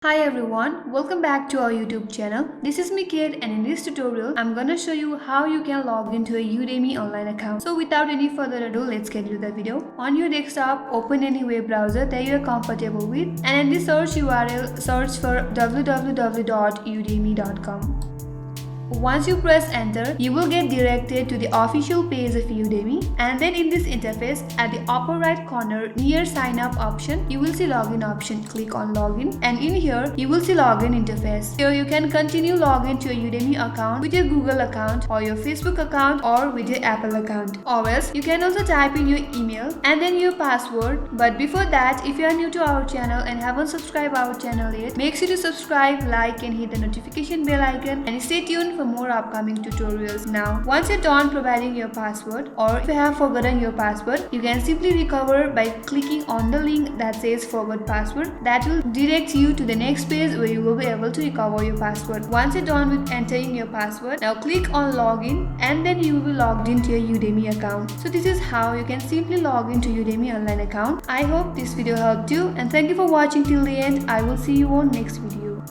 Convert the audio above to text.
Hi everyone, welcome back to our YouTube channel. This is Mikit and in this tutorial, I'm gonna show you how you can log into a Udemy online account. So without any further ado, let's get into the video. On your desktop, open any web browser that you are comfortable with and in the search URL, search for www.udemy.com. Once you press enter, you will get directed to the official page of Udemy, and then in this interface at the upper right corner near sign up option, you will see login option. Click on login and in here you will see login interface. Here you can continue login to your Udemy account with your Google account or your Facebook account or with your Apple account. Or else you can also type in your email and then your password. But before that, if you are new to our channel and haven't subscribed our channel yet, make sure to subscribe, like and hit the notification bell icon and stay tuned for more upcoming tutorials. Now, once you're done providing your password or if you have forgotten your password, you can simply recover by clicking on the link that says forgot password. That will direct you to the next page where you will be able to recover your password. Once you're done with entering your password, now click on login and then you will be logged into your Udemy account. So this is how you can simply log into Udemy online account. I hope this video helped you and thank you for watching till the end. I will see you on next video.